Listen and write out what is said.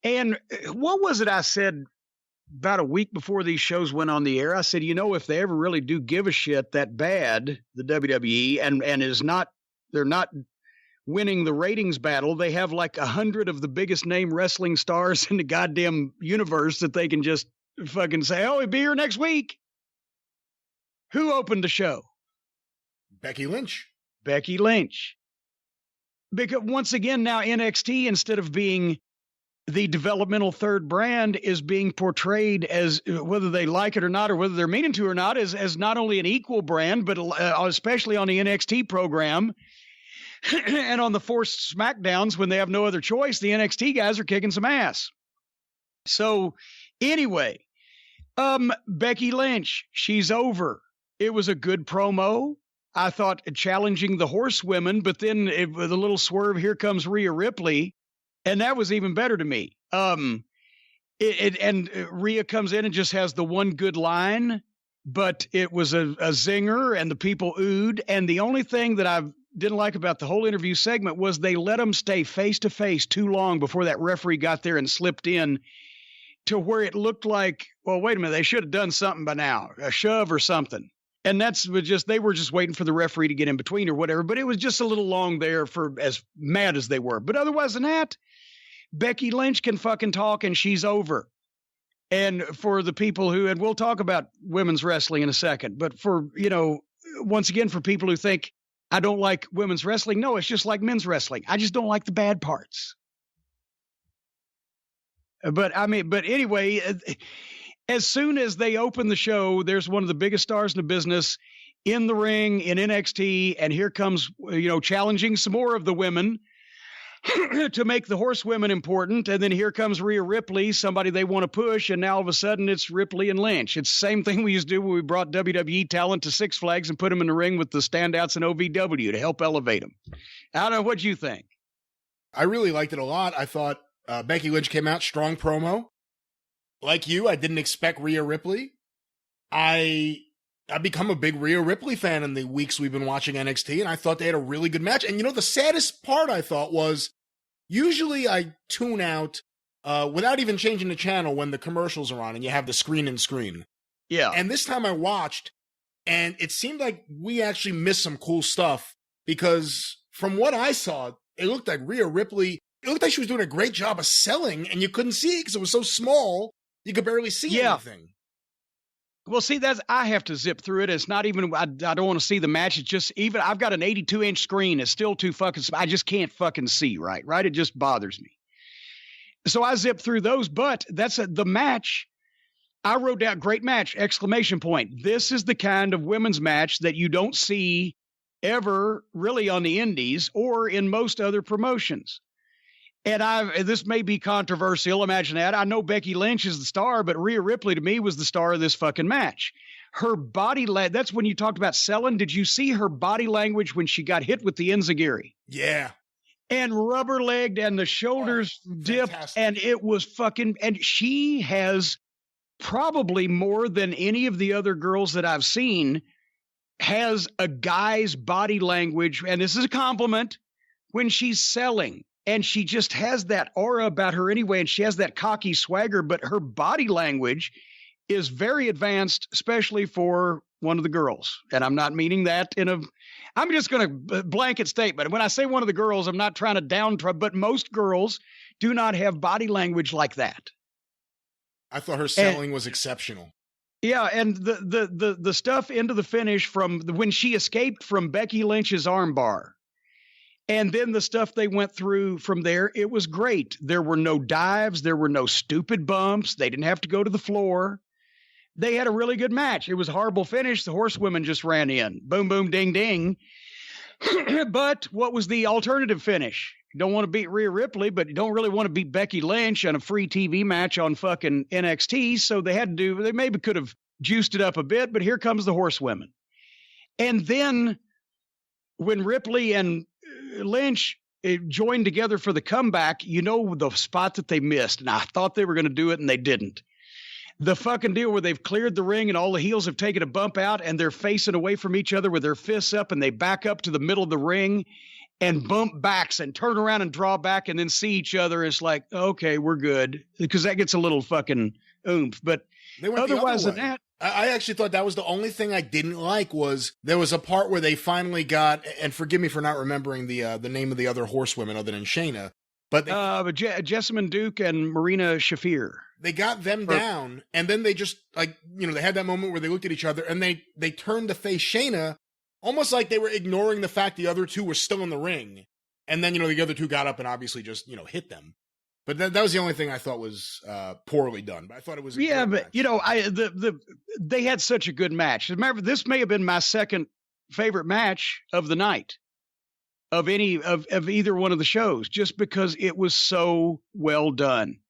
And what was it I said about a week before these shows went on the air? I said, if they ever really do give a shit that bad, the WWE, and they're not winning the ratings battle, they have like 100 of the biggest name wrestling stars in the goddamn universe that they can just fucking say, oh, he'll be here next week. Who opened the show? Becky Lynch. Because once again, now NXT, instead of being the developmental third brand, is being portrayed as, whether they like it or not, or whether they're meaning to or not, as not only an equal brand, but especially on the NXT program and on the forced SmackDowns when they have no other choice, the NXT guys are kicking some ass. So anyway, Becky Lynch, she's over. It was a good promo. I thought challenging the horsewomen, but then with a little swerve, here comes Rhea Ripley. And that was even better to me. And Rhea comes in and just has the one good line, but it was a zinger and the people oohed. And the only thing that I didn't like about the whole interview segment was they let them stay face to face too long before that referee got there and slipped in, to where it looked like, well, wait a minute, they should have done something by now, a shove or something. And they were just waiting for the referee to get in between or whatever, but it was just a little long there for as mad as they were. But otherwise than that, Becky Lynch can fucking talk and she's over. And for the people who, and we'll talk about women's wrestling in a second, but for, once again, for people who think I don't like women's wrestling, no, it's just like men's wrestling. I just don't like the bad parts. But anyway, as soon as they open the show, there's one of the biggest stars in the business in the ring in NXT. And here comes, challenging some more of the women to make the horsewomen important. And then here comes Rhea Ripley, somebody they want to push. And now all of a sudden it's Ripley and Lynch. It's the same thing we used to do when we brought WWE talent to Six Flags and put them in the ring with the standouts in OVW to help elevate them. I don't know. What'd you think? I really liked it a lot. I thought Becky Lynch came out, strong promo. Like you, I didn't expect Rhea Ripley. I've become a big Rhea Ripley fan in the weeks we've been watching NXT, and I thought they had a really good match. And the saddest part I thought was, usually I tune out without even changing the channel when the commercials are on and you have the screen and screen. Yeah. And this time I watched, and it seemed like we actually missed some cool stuff, because from what I saw, it looked like Rhea Ripley, it looked like she was doing a great job of selling, and you couldn't see it because it was so small, you could barely see anything. Well, see, I have to zip through it. It's not even, I don't want to see the match. It's just, even, I've got an 82-inch screen. It's still too fucking, I just can't fucking see, right? It just bothers me. So I zip through those, but the match. I wrote down great match, exclamation point. This is the kind of women's match that you don't see ever really on the indies or in most other promotions. And this may be controversial, imagine that. I know Becky Lynch is the star, but Rhea Ripley to me was the star of this fucking match. Her body, that's when you talked about selling. Did you see her body language when she got hit with the enziguri? Yeah. And rubber-legged and the shoulders dipped, and it was fucking, and she has probably more than any of the other girls that I've seen has a guy's body language, and this is a compliment, when she's selling. And she just has that aura about her anyway, and she has that cocky swagger, but her body language is very advanced, especially for one of the girls. And I'm not meaning that I'm just going to blanket statement. When I say one of the girls, I'm not trying to downtrodden, but most girls do not have body language like that. I thought her selling was exceptional. Yeah, and the stuff into the finish from when she escaped from Becky Lynch's armbar. And then the stuff they went through from there, it was great. There were no dives. There were no stupid bumps. They didn't have to go to the floor. They had a really good match. It was a horrible finish. The horsewomen just ran in. Boom, boom, ding, ding. But what was the alternative finish? You don't want to beat Rhea Ripley, but you don't really want to beat Becky Lynch on a free TV match on fucking NXT. So they maybe could have juiced it up a bit, but here comes the horsewomen. And then when Ripley and Lynch joined together for the comeback, the spot that they missed, and I thought they were going to do it and they didn't. The fucking deal where they've cleared the ring and all the heels have taken a bump out and they're facing away from each other with their fists up and they back up to the middle of the ring and bump backs and turn around and draw back and then see each other. It's like, okay, we're good, because that gets a little fucking oomph. But otherwise than that, I actually thought that was the only thing I didn't like. Was there was a part where they finally got, and forgive me for not remembering the name of the other horsewomen other than Shayna, but Jessamine Duke and Marina Shafir. They got them down, and then they just, like, you know, they had that moment where they looked at each other and they turned to face Shayna, almost like they were ignoring the fact the other two were still in the ring. And then, you know, the other two got up and obviously just, you know, hit them. But that was the only thing I thought was poorly done. But I thought it was but match. You know, they had such a good match. As a matter of fact, this may have been my second favorite match of the night, of any of either one of the shows, just because it was so well done.